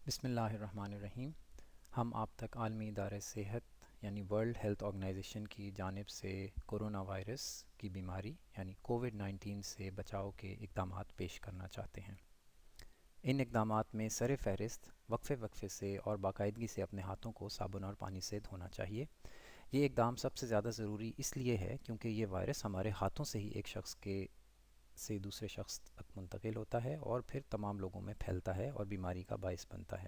بسم اللہ الرحمن الرحیم۔ ہم آپ تک عالمی ادارہ صحت یعنی ورلڈ ہیلتھ آرگنائزیشن کی جانب سے کرونا وائرس کی بیماری یعنی کووڈ-19 سے بچاؤ کے اقدامات پیش کرنا چاہتے ہیں۔ ان اقدامات میں سر فہرست وقفے وقفے سے اور باقاعدگی سے اپنے ہاتھوں کو صابن اور پانی سے دھونا چاہیے۔ یہ اقدام سب سے زیادہ ضروری اس لیے ہے کیونکہ یہ وائرس ہمارے ہاتھوں سے ہی ایک شخص سے دوسرے شخص تک منتقل ہوتا ہے اور پھر تمام لوگوں میں پھیلتا ہے اور بیماری کا باعث بنتا ہے۔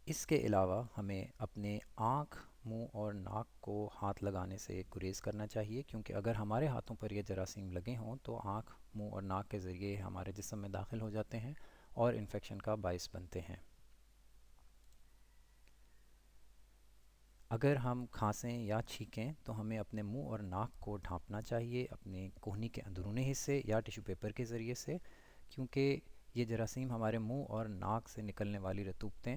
اس کے علاوہ ہمیں اپنے آنکھ، منہ اور ناک کو ہاتھ لگانے سے گریز کرنا چاہیے، کیونکہ اگر ہمارے ہاتھوں پر یہ جراثیم لگے ہوں تو آنکھ، منہ اور ناک کے ذریعے ہمارے جسم میں داخل ہو جاتے ہیں اور انفیکشن کا باعث بنتے ہیں۔ اگر ہم کھانسیں یا چھینکیں تو ہمیں اپنے منہ اور ناک کو ڈھانپنا چاہیے اپنے کہنی کے اندرونی حصے یا ٹیشو پیپر کے ذریعے سے، کیونکہ یہ جراثیم ہمارے منہ اور ناک سے نکلنے والی رطوبتیں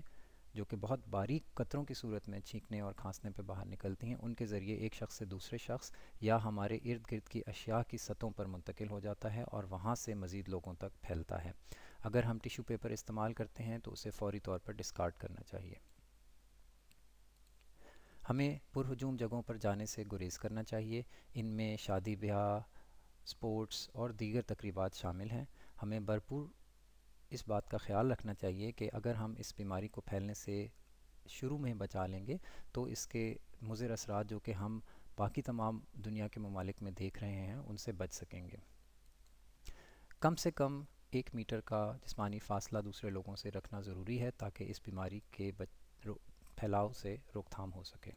جو کہ بہت باریک قطروں کی صورت میں چھینکنے اور کھانسنے پہ باہر نکلتی ہیں، ان کے ذریعے ایک شخص سے دوسرے شخص یا ہمارے ارد گرد کی اشیاء کی سطحوں پر منتقل ہو جاتا ہے اور وہاں سے مزید لوگوں تک پھیلتا ہے۔ اگر ہم ٹیشو پیپر استعمال کرتے ہیں تو اسے فوری طور پر ڈسکارڈ کرنا چاہیے۔ ہمیں پرہجوم جگہوں پر جانے سے گریز کرنا چاہیے، ان میں شادی بیاہ، سپورٹس اور دیگر تقریبات شامل ہیں۔ ہمیں بھرپور اس بات کا خیال رکھنا چاہیے کہ اگر ہم اس بیماری کو پھیلنے سے شروع میں بچا لیں گے تو اس کے مضر اثرات جو کہ ہم باقی تمام دنیا کے ممالک میں دیکھ رہے ہیں ان سے بچ سکیں گے۔ کم سے کم 1 میٹر کا جسمانی فاصلہ دوسرے لوگوں سے رکھنا ضروری ہے تاکہ اس بیماری کے پھیلاؤ سے روک تھام ہو سکے۔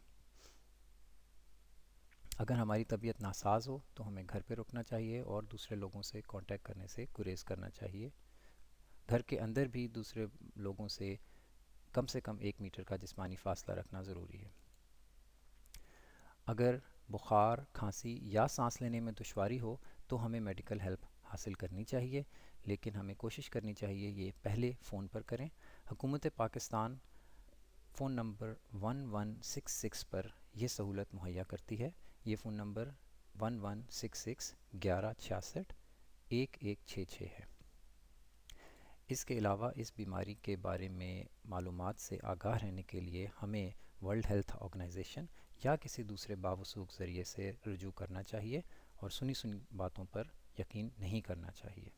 اگر ہماری طبیعت ناساز ہو تو ہمیں گھر پہ رکنا چاہیے اور دوسرے لوگوں سے کانٹیکٹ کرنے سے گریز کرنا چاہیے۔ گھر کے اندر بھی دوسرے لوگوں سے کم 1 میٹر کا جسمانی فاصلہ رکھنا ضروری ہے۔ اگر بخار، کھانسی یا سانس لینے میں دشواری ہو تو ہمیں میڈیکل ہیلپ حاصل کرنی چاہیے، لیکن ہمیں کوشش کرنی چاہیے یہ پہلے فون پر کریں۔ حکومت پاکستان فون نمبر 1166 پر یہ سہولت مہیا کرتی ہے۔ یہ فون نمبر 1166 1166 1166 ہے۔ اس کے علاوہ اس بیماری کے بارے میں معلومات سے آگاہ رہنے کے لیے ہمیں ورلڈ ہیلتھ آرگنائزیشن یا کسی دوسرے باوثوق ذریعے سے رجوع کرنا چاہیے اور سنی باتوں پر یقین نہیں کرنا چاہیے۔